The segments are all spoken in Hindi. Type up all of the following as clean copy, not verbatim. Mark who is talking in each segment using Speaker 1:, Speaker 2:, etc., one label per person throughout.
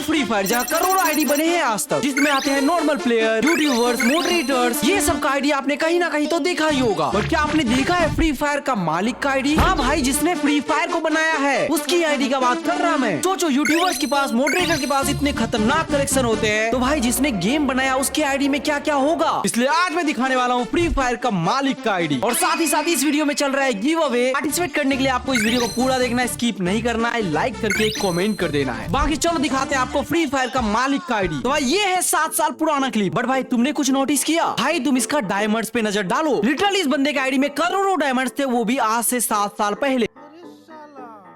Speaker 1: फ्री फायर, जहाँ करोड़ों आईडी बने हैं आज तक, जिसमें आते हैं नॉर्मल प्लेयर, यूट्यूबर्स, मॉडरेटर्स, ये सब का आईडी आपने कहीं ना कहीं तो देखा ही होगा। बट क्या आपने देखा है फ्री फायर का मालिक का आईडी? हाँ भाई, जिसने फ्री फायर को बनाया है उसकी आईडी का बात कर रहा मैं। सोचो, यूट्यूबर्स के पास, मॉडरेटर के पास इतने खतरनाक कलेक्शन होते हैं, तो भाई जिसने गेम बनाया उसके आईडी में क्या क्या होगा। इसलिए आज मैं दिखाने वाला हूँ फ्री फायर का मालिक का आईडी, और साथ ही साथ इस वीडियो में चल रहा है गिव अवे। पार्टिसिपेट करने के लिए आपको इस वीडियो को पूरा देखना है, स्किप नहीं करना है, लाइक करके कमेंट कर देना है। बाकी चलो दिखाते हैं आपको फ्री फायर का मालिक का आईडी। तो भाई ये है 7 साल पुराना क्लिप। बट भाई तुमने कुछ नोटिस किया? भाई तुम इसका डायमंड्स पे नजर डालो। लिटरली इस बंदे के आईडी में करोड़ों डायमंड्स थे, वो भी आज से 7 साल पहले।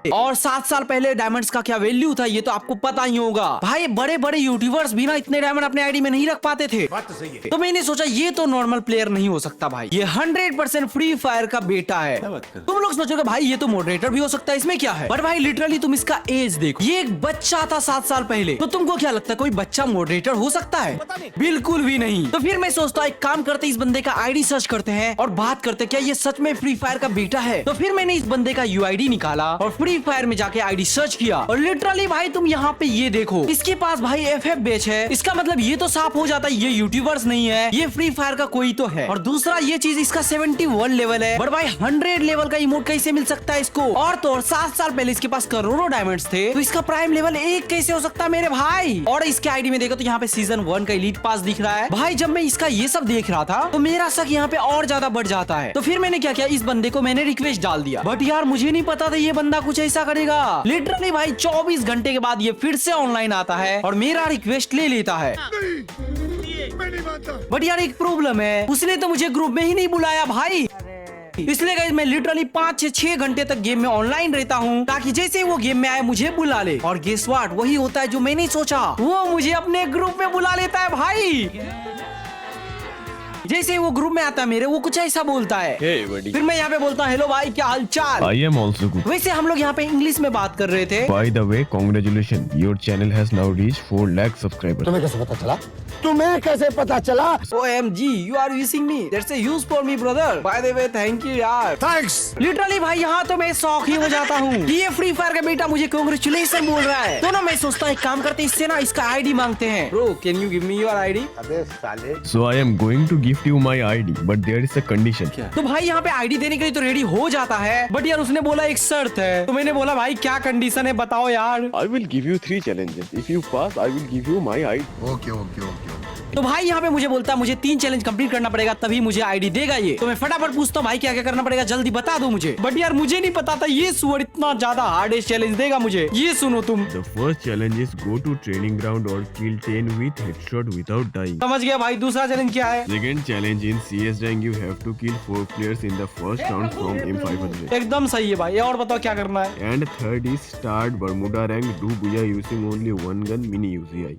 Speaker 1: और 7 साल पहले डायमंड्स का क्या वैल्यू था ये तो आपको पता ही होगा। भाई बड़े बड़े यूट्यूबर्स भी ना इतने डायमंड अपने आईडी में नहीं रख पाते थे। बात तो सही है। तो मैंने सोचा ये तो नॉर्मल प्लेयर नहीं हो सकता भाई, ये 100% फ्री फायर का बेटा है। तुम लोग सोचोगे भाई ये तो मॉडरेटर भी हो सकता है, इसमें क्या है? बट भाई लिटरली तुम इसका एज देखो, ये एक बच्चा था 7 साल पहले। तो तुमको क्या लगता है कोई बच्चा मॉडरेटर हो सकता है? बिल्कुल भी नहीं। तो फिर मैं सोचता एक काम करते, इस बंदे का आईडी सर्च करते हैं और बात करते क्या ये सच में फ्री फायर का बेटा है। तो फिर मैंने इस बंदे का यूआईडी निकाला और फ्री फायर में जाके आईडी सर्च किया, और लिटरली भाई तुम यहाँ पे ये देखो, इसके पास भाई FF बैच है। इसका मतलब ये तो साफ हो जाता है ये यूट्यूबर्स नहीं है, ये फ्री फायर का कोई तो है। और दूसरा ये चीज, इसका 71 लेवल है। बट भाई 100 लेवल का इमोट कैसे मिल सकता है इसको? और तो और 7 साल पहले इसके पास करोड़ों डायमंड्स थे, तो इसका प्राइम लेवल 1 कैसे हो सकता है मेरे भाई? और इसके आईडी में देखो तो यहाँ पे सीजन 1 का एलीट पास दिख रहा है। भाई जब मैं इसका ये सब देख रहा था तो मेरा शक यहाँ पे और ज्यादा बढ़ जाता है। तो फिर मैंने क्या किया, इस बंदे को मैंने रिक्वेस्ट डाल दिया। बट यार मुझे नहीं पता था ये बंदा कुछ ऐसा करेगा। लिटरली भाई 24 घंटे के बाद ये फिर से ऑनलाइन आता है और मेरा रिक्वेस्ट ले लेता है। बट यार एक प्रॉब्लम है, उसने तो मुझे ग्रुप में ही नहीं बुलाया भाई। इसलिए गाइस मैं लिटरली 5 से 6 घंटे तक गेम में ऑनलाइन रहता हूँ, ताकि जैसे वो गेम में आए मुझे बुला ले। और गेस व्हाट, वही होता है जो मैंने सोचा, वो मुझे अपने ग्रुप में बुला लेता है भाई। जैसे वो ग्रुप में आता है मेरे, वो कुछ ऐसा बोलता है।
Speaker 2: Hey,
Speaker 1: फिर मैं यहाँ पे बोलता हूँ हेलो भाई क्या हालचाल।
Speaker 2: I am also good.
Speaker 1: वैसे हम लोग यहाँ पे इंग्लिश में बात कर रहे थे।
Speaker 2: By the way, congratulations. Your channel has now reached 4 lakh subscribers.
Speaker 3: तुम्हें कैसे पता चला? तुम्हें कैसे पता चला?
Speaker 1: OMG, you are wishing me. That's a use for me, brother. By the way, thank you यार।
Speaker 3: Thanks.
Speaker 1: लिटरली भाई यहाँ तो मैं शौक ही हो जाता हूँ कि ये फ्री फायर का बेटा मुझे कांग्रेचुलेशन बोल रहा है। तो ना मैं सोचता हूँ एक काम करते इससे ना इसका आईडी मांगते हैं। Bro, can you give me your ID?
Speaker 3: अबे साले।
Speaker 2: So I am going to gift you my ID, but there is a condition.
Speaker 1: तो भाई यहाँ पे आईडी देने के लिए तो रेडी हो जाता है, बट यार उसने बोला एक शर्त है। तो मैंने बोला भाई क्या कंडीशन है बताओ यार।
Speaker 2: I will give you 3 challenges. If you pass, I will give you my ID.
Speaker 3: Okay.
Speaker 1: तो भाई यहाँ पे मुझे बोलता है मुझे 3 चैलेंज कंप्लीट करना पड़ेगा तभी मुझे आईडी देगा ये। तो मैं फटाफट पूछता हूँ भाई क्या क्या करना पड़ेगा, जल्दी बता दो मुझे। बट यार मुझे नहीं पता था ये सुअर इतना ज्यादा हार्डेस्ट चैलेंज देगा मुझे। ये सुनो तुम।
Speaker 2: The first challenge is go to training ground or kill 10 with headshot without dying.
Speaker 1: समझ गया भाई। दूसरा चैलेंज क्या है?
Speaker 2: Second challenge in CS rank you have to kill 4 players in the first round from M500.
Speaker 1: एकदम सही है भाई। और बताओ क्या करना है?
Speaker 2: And third is start Bermuda rank, do Booyah using only one gun, mini UCI.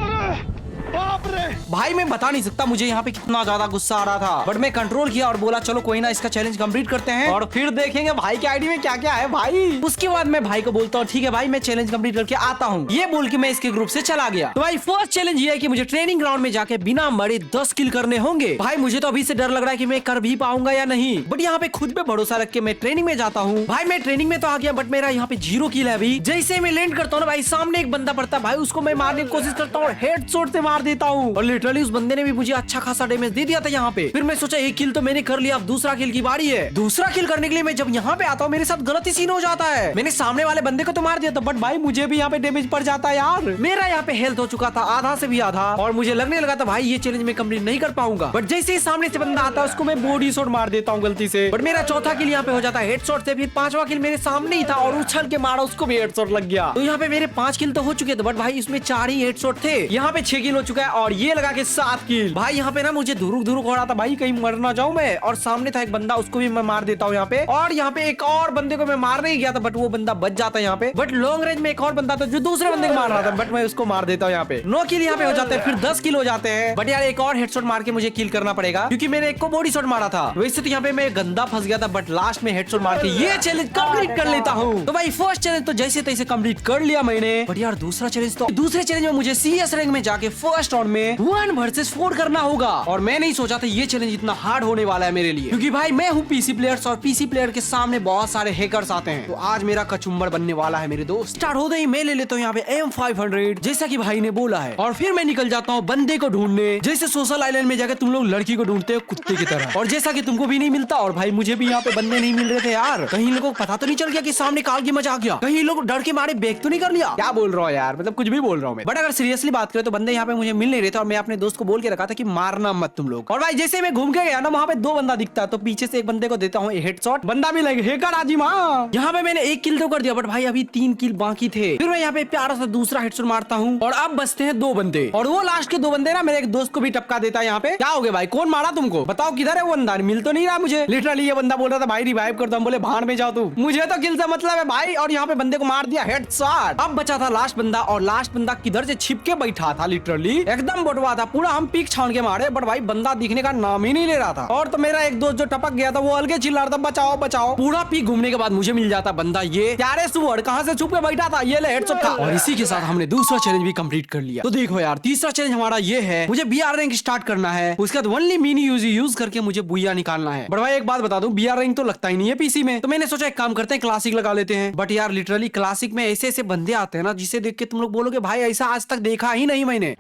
Speaker 1: भाई मैं बता नहीं सकता मुझे यहाँ पे कितना ज्यादा गुस्सा आ रहा था, बट मैं कंट्रोल किया और बोला चलो कोई ना इसका चैलेंज कंप्लीट करते हैं और फिर देखेंगे भाई के आईडी में क्या क्या है भाई। उसके बाद मैं भाई को बोलता हूँ ठीक है भाई मैं चैलेंज कंप्लीट करके आता हूँ, ये बोल के मैं इसके ग्रुप से चला गया। तो भाई फर्स्ट चैलेंज ये है कि मुझे ट्रेनिंग ग्राउंड में जाके बिना मरे 10 किल करने होंगे। भाई मुझे तो अभी से डर लग रहा है कि मैं कर भी पाऊंगा या नहीं, बट यहाँ पे खुद पे भरोसा रख के मैं ट्रेनिंग में जाता हूँ। भाई मैं ट्रेनिंग में तो आ गया, बट मेरा यहाँ पे 0 किल है अभी। जैसे मैं लैंड करता हूँ भाई सामने एक बंदा पड़ता है, भाई उसको मैं मारने की कोशिश करता हूँ, हेडशॉट से मार देता हूँ। और लिटरली उस बंदे ने भी मुझे अच्छा खासा डैमेज दे दिया था यहाँ पे। फिर मैं सोचा एक किल तो मैंने कर लिया, अब दूसरा किल की बारी है। दूसरा किल करने के लिए मैं जब यहाँ पे आता हूँ मेरे साथ गलत ही सीन हो जाता है। मैंने सामने वाले बंदे को तो मार दिया था, बट भाई मुझे भी यहाँ पे डैमेज पड़ जाता है यार। मेरा यहाँ पे हेल्थ हो चुका था आधा से भी आधा, और मुझे लगने लगा था भाई ये चैलेंज मैं कंप्लीट नहीं कर पाऊंगा। बट जैसे ही सामने से बंदा आता है उसको मैं बॉडी शॉट मार देता हूँ गलती से, बट मेरा चौथा किल यहाँ पे हो जाता है हेडशॉट से। फिर 5वां किल मेरे सामने ही था और उछल के मारा, उसको भी हेडशॉट लग गया। तो यहाँ पे मेरे 5 किल तो हो चुके थे, बट भाई इसमें 4 ही हेडशॉट थे। यहाँ पे 6 किल हो चुका है और ये लगा के 7 किल। भाई यहाँ पे ना मुझे धुरुक हो रहा था भाई कहीं मर ना जाऊं मैं। और सामने था एक बंदा, उसको भी मैं मार देता हूँ यहाँ पे। और यहाँ पे एक और बंदे को मैं मारने ही गया था, बट वो बंदा बच जाता है यहाँ पे। बट लॉन्ग रेंज में एक और बंदा था जो दूसरे बंदे को मार रहा था, बट मैं उसको मार देता हूँ यहाँ पे। 9 किल यहाँ पे हो जाते हैं, फिर 10 किल हो जाते हैं। बट यार एक और हेडशॉट मार के मुझे किल करना पड़ेगा, क्योंकि मैंने एक को बॉडी शॉट मारा था। वैसे तो यहाँ पे मैं गंदा फंस गया था, बट लास्ट में हेडशॉट मार के ये चैलेंज कंप्लीट कर लेता हूँ। तो भाई फर्स्ट चैलेंज तो जैसे तैसे कंप्लीट कर लिया मैंने। बट यार दूसरा चैलेंज में मुझे CS रैंक में जाके फर्स्ट फर्स्ट राउंड में 1 वर्सेस 4 करना होगा। और मैं नहीं सोचा था ये चैलेंज इतना हार्ड होने वाला है मेरे लिए, क्योंकि भाई मैं हूँ पीसी प्लेयर्स और पीसी प्लेयर के सामने बहुत सारे हैकर्स आते हैं। तो आज मेरा कचुम्बर बनने वाला है मेरे दोस्त। स्टार्ट होते ही मैं ले लेता हूँ यहाँ पे M500 जैसा कि भाई ने बोला है, और फिर मैं निकल जाता हूँ बंदे को ढूंढने, जैसे सोशल आइलैंड में जाकर तुम लोग लड़की को ढूंढते हो कुत्ते की तरह। और जैसा कि तुमको भी नहीं मिलता और भाई मुझे भी यहाँ पे बंदे नहीं मिल रहे थे यार। कहीं लोगों को पता तो नहीं चल गया कि सामने काल की मजा आ गया, कहीं लोग डर के मारे बैग तो नहीं कर लिया। क्या बोल रहा हूँ यार, मतलब कुछ भी बोल रहा हूँ मैं। बट अगर सीरियसली बात करें तो बंदे यहाँ पे मुझे मिल नहीं रहे थे, और मैं अपने दोस्त को बोल के रखा था कि मारना मत तुम लोग। और भाई जैसे मैं घूम के गया ना, वहाँ पे 2 बंदा दिखता, तो पीछे से एक बंदे को देता हूँ हेडशॉट, बंदा भी लगे हेकर आजी माँ। यहाँ पे मैंने 1 किल तो कर दिया, बट भाई अभी 3 किल बाकी थे। फिर मैं यहाँ पे प्यारा सा दूसरा हेडशॉट मारता हूँ, और अब बचते हैं 2 बंदे, और वो लास्ट के 2 बंदे ना मेरे एक दोस्त को भी टपका देता है। यहाँ पे क्या हो गया भाई, कौन मारा तुमको, बताओ किधर है वो बंदा, मिल तो नहीं रहा मुझे। लिटरली ये बंदा बोल रहा था भाई रिवाइव कर दो, हम बोले भाड़ में जाओ तू, मुझे तो किल से मतलब है भाई। और यहाँ पे बंदे को मार दिया हेडशॉट। अब बचा था लास्ट बंदा, और लास्ट बंदा किधर से छिप के बैठा था, लिटरली एकदम बटवा था पूरा। हम पीक छान के मारे, बट भाई बंदा दिखने का नाम ही नहीं ले रहा था। और तो मेरा एक दोस्त जो टपक गया था वो अलगे चिल्ला रहा था बचाओ बचाओ। पूरा पीक घूमने के बाद मुझे मिल जाता बंदा, ये प्यारे सुअर कहाँ से छुप के बैठा था, ये ले हेडशॉट था। और इसी के साथ हमने दूसरा चैलेंज भी कंप्लीट कर लिया। तो देखो यार, तीसरा चैलेंज हमारा ये है, मुझे BR रैंक स्टार्ट करना है, उसके बाद ओनली मिनी यूज करके मुझे बुया निकालना है। बट भाई एक बात बता दूं, BR रैंक तो लगता ही नहीं है पीसी में, तो मैंने सोचा एक काम करते हैं क्लासिक लगा लेते हैं। बट यार लिटरली क्लासिक में ऐसे ऐसे बंदे आते हैं ना, जिसे देख के तुम लोग बोलोगे भाई ऐसा आज तक देखा ही नहीं मैंने।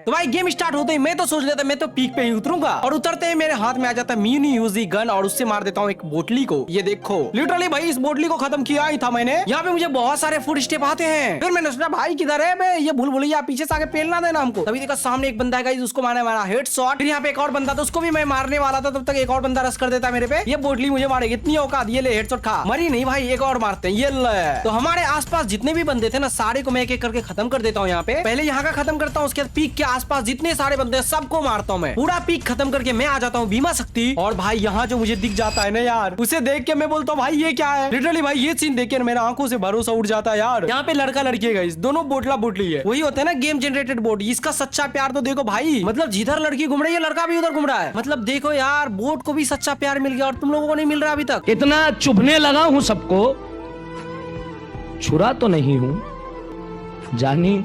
Speaker 1: तो भाई गेम स्टार्ट होते ही मैं तो सोच लेता मैं तो पीक पे ही उतरूंगा, और उतरते ही मेरे हाथ में आ जाता है मिनी यूजी गन, और उससे मार देता हूँ एक बोटली को। ये देखो लिटरली भाई इस बोटली को खत्म किया ही था मैंने। यहाँ पे मुझे बहुत सारे फुट स्टेप आते हैं, फिर मैंने सोचा भाई किधर है बे, ये भूल भुलैया पीछे से आके पेलना देना हमको। तभी देखा सामने एक बंदा है, उसको मारा मारा हेडशॉट। फिर यहाँ पे एक और बंदा था, उसको भी मैं मारने वाला था, तब तक एक और बंदा रश कर देता मेरे पे। ये बोटली मुझे मारेगी, इतनी औकात, ये ले हेडशॉट खा। मरी नहीं भाई, एक और मारते हैं, ये ले। तो हमारे आसपास जितने भी बंदे थे ना, सारे को मैं एक एक करके खत्म कर देता हूँ। यहाँ पे पहले यहाँ का खत्म करता हूँ, उसके बाद पीक के आसपास जितने सारे बंदे सबको मारता हूँ मैं। पूरा पीक खत्म करके मैं आ जाता हूँ बीमा शक्ति। और भाई यहाँ जो मुझे दिख जाता है ना यार, उसे देख के मैं बोलता हूँ भाई ये क्या है। लिटरली भाई ये सीन देख के मेरा आंखों से भरोसा उठ जाता है यार। यहाँ पे लड़का लड़की है, दोनों बोटला बोटली है, वही होता है ना गेम जनरेटेड बोट। इसका सच्चा प्यार तो देखो भाई, मतलब जिधर लड़की घूम रही है लड़का भी उधर घूम रहा है। मतलब देखो यार, बोट को भी सच्चा प्यार मिल गया और तुम लोगों को नहीं मिल रहा अभी तक।
Speaker 4: इतना चुभने लगा हूं सबको, छुरा तो नहीं हूं जानी,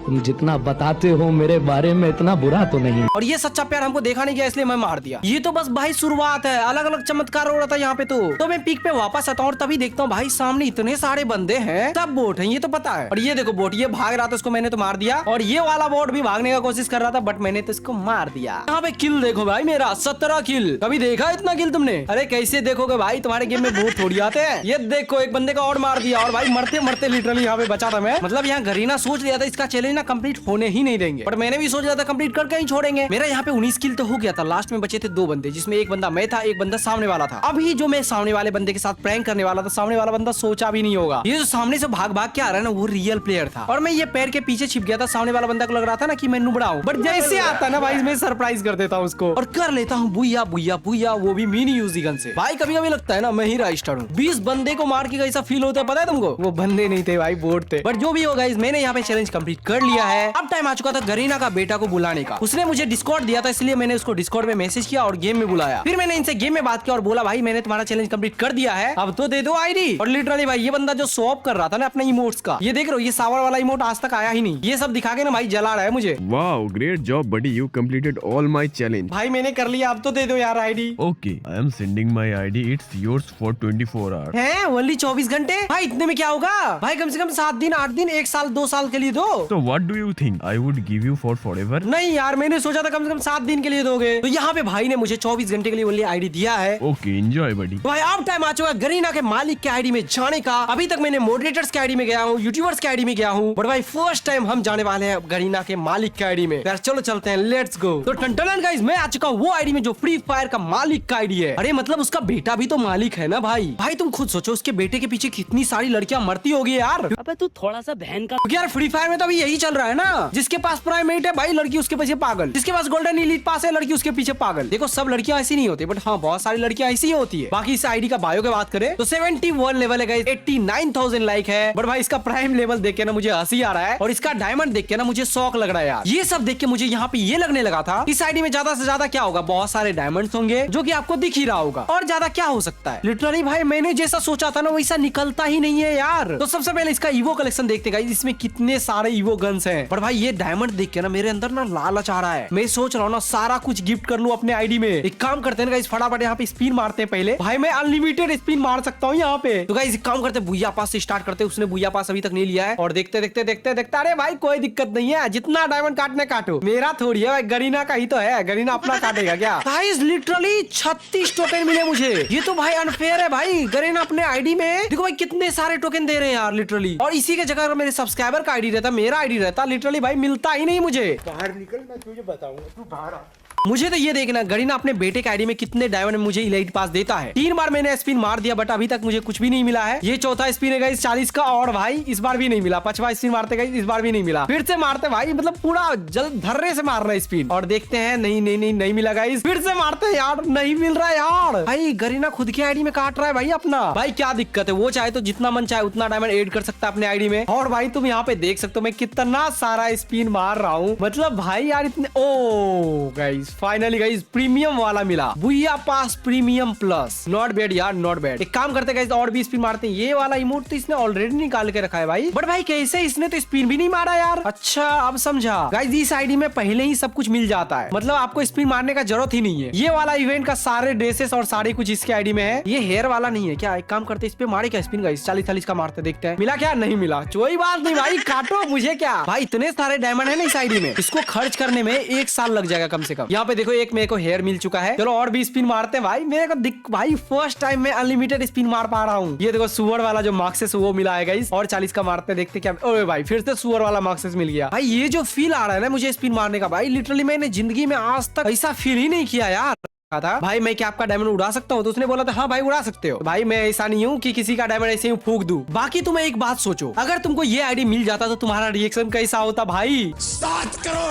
Speaker 4: तुम जितना बताते हो मेरे बारे में इतना बुरा तो नहीं।
Speaker 1: और ये सच्चा प्यार हमको देखा नहीं गया, इसलिए मैं मार दिया। ये तो बस भाई शुरुआत है, अलग अलग चमत्कार हो रहा था यहाँ पे। तो मैं पीक पे वापस आता हूँ, और तभी देखता हूँ भाई सामने इतने सारे बंदे हैं, सब बोट हैं, ये तो पता है। और ये देखो बोट, ये भाग रहा था, उसको मैंने तो मार दिया। और ये वाला बोट भी भागने का कोशिश कर रहा था, बट मैंने तो इसको मार दिया। यहाँ पे किल देखो भाई मेरा 17 किल। कभी देखा इतना किल तुमने? अरे कैसे देखोगे भाई, तुम्हारे गेम में बोट थोड़ी आते हैं। ये देखो एक बंदे का और मार दिया, और भाई मरते मरते लिटरली यहाँ पे बचा था मैं। मतलब यहाँ गरीना सोच लिया था इसका चैलेंज ना कंप्लीट होने ही नहीं देंगे, बट मैंने भी सोच लिया था कंप्लीट करके ही छोड़ेंगे। मेरा यहाँ पे 19 किल तो हो गया था। लास्ट में बचे थे 2 बंदे, जिसमें एक बंदा मैं था, एक बंदा सामने वाला था। अभी जो मैं सामने वाले बंदे के साथ प्रैंक करने वाला था, सामने वाला बंदा सोचा भी नहीं होगा। ये जो सामने से भाग भाग के आ रहा है ना, वो रियल प्लेयर था, और मैं ये पैर के पीछे छिप गया था। सामने वाला बंदा को लग रहा था ना कि मैं नुबड़ा हूँ, बट जैसे आता ना भाई मैं सरप्राइज कर देता हूँ उसको, और कर लेता हूँ बुया बुया बुया, वो भी मिनी यूजी गन से। भाई कभी कभी लगता है ना मैं ही राइस्टर हूँ। 20 बंदे को मार के कैसा फील होता है पता है तुमको? वो बंदे नहीं थे भाई, बोट थे। बट जो भी होगा, मैंने यहाँ पे चैलेंज कंप्लीट कर लिया है। अब टाइम आ चुका था गरीना का बेटा को बुलाने का। उसने मुझे डिस्कॉर्ड दिया था, इसलिए मैंने उसको डिस्कॉर्ड में मैसेज किया और गेम में बुलाया। फिर मैंने इनसे गेम में बात किया और बोला भाई मैंने तुम्हारा चैलेंज कंप्लीट कर दिया है, अब तो दे दो आईडी। और लिटरली भाई ये बंदा जो शो ऑफ कर रहा था ना अपने इमोट्स का, ये देख रहे हो, ये सावर वाला इमोट आज तक आया ही नहीं। ये सब दिखा के ना भाई जला रहा है मुझे।
Speaker 2: Wow, great job, buddy. You completed all my challenge.
Speaker 1: भाई मैंने कर लिया, अब तो दे दो यार ID.
Speaker 2: Okay, I am sending my ID. It's yours for 24 hours.
Speaker 1: है ओनली 24 घंटे? भाई इतने में क्या होगा भाई, कम से कम 7 दिन 8 दिन 1 साल 2 साल के लिए दो।
Speaker 2: So what do you think? I would give you for forever?
Speaker 1: नहीं यार, मैंने सोचा था कम से कम 7 दिन के लिए दोगे। तो यहाँ पे भाई ने मुझे 24 घंटे के लिए ओनली आईडी दिया है।
Speaker 2: Okay, enjoy, buddy.
Speaker 1: भाई अब टाइम आ चुका है गरीना के मालिक के आईडी में जाने का। अभी तक मैंने मॉडरेटर्स के आईडी में गया हूँ, यूट्यूबर्स के आईडी में गया हूँ, बट भाई फर्स्ट टाइम हम जाने वाले हैं गरीना के मालिक के आईडी में। यार चलो चलते हैं, लेट्स गो। तो टंटन गाइस, मैं आ चुका हूँ वो आईडी में जो फ्री फायर का मालिक का आईडी है। अरे मतलब उसका बेटा भी तो मालिक है ना भाई। भाई तुम खुद सोचो उसके बेटे के पीछे कितनी सारी लड़कियां मरती होगी यार।
Speaker 4: अबे तू थोड़ा सा बहन का,
Speaker 1: क्योंकि यार फ्री फायर में तो अभी यही चल रहा है ना, जिसके पास प्राइमेट है भाई लड़की उसके पीछे पागल, जिसके पास गोल्डन एलीट पास है लड़की उसके पीछे पागल। देखो सब लड़कियां ऐसी नहीं होती, बट हाँ बहुत सारी लड़कियां ऐसी ही होती है। बाकी इस आईडी का बायो की बात करें तो 71 लेवल है गाइस, 89,000 लाइक है। बट भाई इसका प्राइम लेवल देख के ना मुझे हंसी आ रहा है, और इसका डायमंड देख के ना मुझे शौक लग रहा है यार। ये सब देख के मुझे यहाँ पे ये लगने लगा था इस आईडी में ज्यादा से ज्यादा क्या होगा, बहुत सारे डायमंड्स होंगे जो कि आपको दिख ही रहा होगा, और ज्यादा क्या हो सकता है। लिटरली भाई मैंने जैसा सोचा था ना वैसा निकलता ही नहीं है यार। तो सबसे पहले इसका ईवो कलेक्शन देखते गाइस, इसमें कितने सारे ईवो गन्स हैं। पर भाई ये डायमंड देख के ना मेरे अंदर ना लालच आ रहा है। मैं सोच रहा हूँ ना सारा कुछ गिफ्ट कर लूं अपने आईडी में। एक काम करते हैं गाइस, फटाफट यहाँ पे स्पिन मारते हैं पहले। भाई मैं अनलिमिटेड स्पिन मार सकता हूँ यहाँ पे। तो गाइस एक काम करते हैं, बुया पास से स्टार्ट करते हैं। उसने बुया पास अभी तक नहीं लिया है और देखते देखते देखते देखते अरे भाई कोई दिक्कत नहीं है, जितना डायमंड काटने काटो, मेरा थोड़ी है, गरीना का ही तो है, गरीना अपना काटेगा क्या। गाइस लिटरली 36 टोकन मिले मुझे। ये तो भाई अनफेयर है भाई। गरीना अपने आईडी में देखो भाई कितने सारे टोकन दे रहे हैं यार लिटरली। और इसी के जगह अगर मेरे सब्सक्राइबर का आईडी रहता, मेरा आईडी रहता, लिटरली भाई मिलता ही नहीं मुझे।
Speaker 3: बाहर निकल, मैं तुझे बताऊंगा, तू बाहर आ।
Speaker 1: मुझे तो ये देखना गरीना अपने बेटे के आईडी में कितने डायमंड मुझे इलाइट पास देता है। 3 बार मैंने स्पिन मार दिया बट अभी तक मुझे कुछ भी नहीं मिला है। ये चौथा स्पिन है गाइस 40 का और भाई इस बार भी नहीं मिला। 5वां स्पिन मारते गाइस, इस बार भी नहीं मिला। फिर से मारते भाई, मतलब पूरा जल्द धर्रे से मार रहा है स्पिन और देखते हैं। नहीं मिला गाइस। फिर से मारते हैं यार, नहीं मिल रहा है यार। भाई गरीना खुद की आईडी में काट रहा है भाई अपना। भाई क्या दिक्कत है, वो चाहे तो जितना मन चाहे उतना डायमंड ऐड कर सकता है अपने आईडी में। और भाई तुम यहाँ पे देख सकते हो मैं कितना सारा स्पिन मार रहा हूँ। मतलब भाई यार इतने ओ गाइस फाइनली गाइस प्रीमियम वाला मिला, बुया पास प्रीमियम प्लस। नॉट बैड यार, नॉट बैड। एक काम करते गाइस और भी स्पिन मारते हैं। ये वाला इमोट तो इसने ऑलरेडी निकाल के रखा है भाई। बट भाई कैसे, इसने तो स्पिन भी नहीं मारा यार। अच्छा अब समझा गाइस, इस आईडी में पहले ही सब कुछ मिल जाता है, मतलब आपको स्पिन मारने का जरूरत ही नहीं है। ये वाला इवेंट का सारे ड्रेसेस और सारे कुछ इसके आईडी में है। ये हेयर वाला नहीं है क्या। एक काम करते इस पे मारे क्या स्पिन गाइस, 40 का मारते देखते हैं। मिला क्या, नहीं मिला, कोई बात नहीं भाई, काटो मुझे क्या। भाई इतने सारे डायमंड है ना इस आईडी में, इसको खर्च करने में 1 साल लग जाएगा कम से कम। यहाँ पे देखो एक मेरे को हेयर मिल चुका है। चलो और भी स्पिन मारते हैं भाई। मेरे को भाई फर्स्ट टाइम मैं अनलिमिटेड स्पिन मार पा रहा हूँ। ये देखो सुअर वाला जो मार्क्सेस वो मिला है गाइस और 40 का मारते देखते क्या। ओए भाई फिर से सुअर वाला मार्क्सेस मिल गया। भाई ये जो फील आ रहा है ना मुझे स्पिन मारने का, भाई लिटरली मैंने जिंदगी में आज तक ऐसा फील ही नहीं किया यार। था भाई मैं क्या आपका डायमंड उड़ा सकता हूँ, तो उसने बोला था हाँ भाई उड़ा सकते हो। भाई मैं ऐसा नहीं हूँ कि किसी का डायमंड ऐसे ही फूंक दूं। बाकी तुम एक बात सोचो, अगर तुमको ये आईडी मिल जाता तो तुम्हारा रिएक्शन कैसा होता भाई।
Speaker 3: स्टार्ट करो।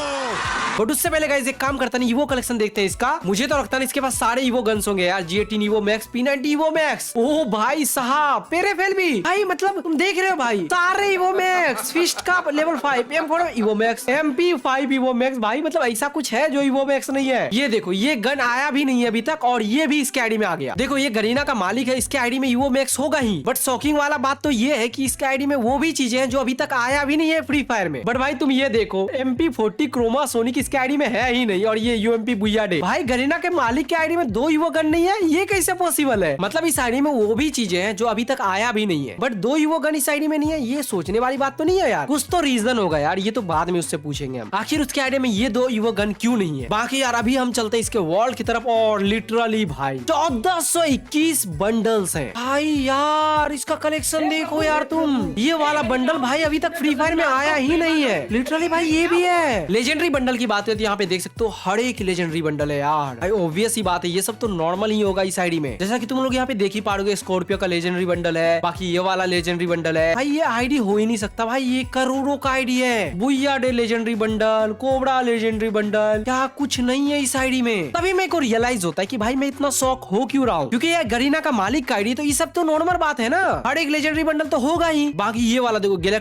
Speaker 1: बट उससे पहले गाइस एक काम करता नहीं, ईवो कलेक्शन देखते हैं इसका। मुझे तो लगता नहीं इसके पास सारे ईवो गन्स होंगे यार। G18 evo max, P90 evo max. ओ भाई साहब पेरेफेल भी भाई, मतलब तुम देख रहे हो भाई सारे ईवो मैक्स। फिस्ट का level 5, M4 evo max, MP5 evo max. भाई मतलब ऐसा कुछ है जो ईवो मैक्स नहीं है। ये देखो ये गन आया भी नहीं है अभी तक और ये भी इसके आईडी में आ गया। देखो ये गरीना का मालिक है, इसके आईडी में ईवो मैक्स होगा ही। बट शॉकिंग वाला बात तो ये है कि इसके आईडी में वो भी चीजें हैं जो अभी तक आया भी नहीं है फ्री फायर में। बट भाई तुम ये देखो MP40 क्रोमा सोनिक इसके आईडी में है ही नहीं और ये UMP बुया डे। भाई गरीना के मालिक के आईडी में 2 ईवो गन नहीं है, ये कैसे पॉसिबल है। मतलब इस आईडी में वो भी चीजें हैं जो अभी तक आया भी नहीं है बट 2 ईवो गन इस आईडी में नहीं है। ये सोचने वाली बात तो नहीं है यार, कुछ तो रीजन होगा यार। ये तो बाद में उससे पूछेंगे हम, आखिर उसके आईडी में ये 2 ईवो गन क्यों नहीं है। बाकी यार अभी हम चलते इसके वॉल्ट की तरफ और लिटरली भाई 1421 बंडल्स हैं भाई। यार इसका कलेक्शन देखो यार तुम, ये वाला बंडल भाई अभी तक फ्री फायर में आया ही नहीं है लिटरली। भाई ये भी है। लेजेंडरी बंडल की बात है तो यहाँ पे देख सकते हो हर एक लेजेंडरी बंडल है यार। भाई ऑब्वियस ही बात है, ये सब तो नॉर्मल ही होगा इस आईडी में। जैसा कि तुम लोग यहाँ पे देख ही पाओगे, स्कॉर्पियो का लेजेंडरी बंडल है, बाकी ये वाला लेजेंडरी बंडल है। भाई ये आईडी हो ही नहीं सकता भाई, ये करोड़ों का आईडी है। Booyah day legendary bundle, cobra legendary bundle, क्या कुछ नहीं है इस आईडी में। तभी मेरे को रियलाइज होता है कि भाई मैं इतना शौक हो क्यों रहा हूँ, क्योंकि ये गरीना का मालिक का आईडी तो ये सब तो नॉर्मल बात है ना। हर एक लेजेंडरी बंडल तो होगा ही। बाकी ये वाला देखो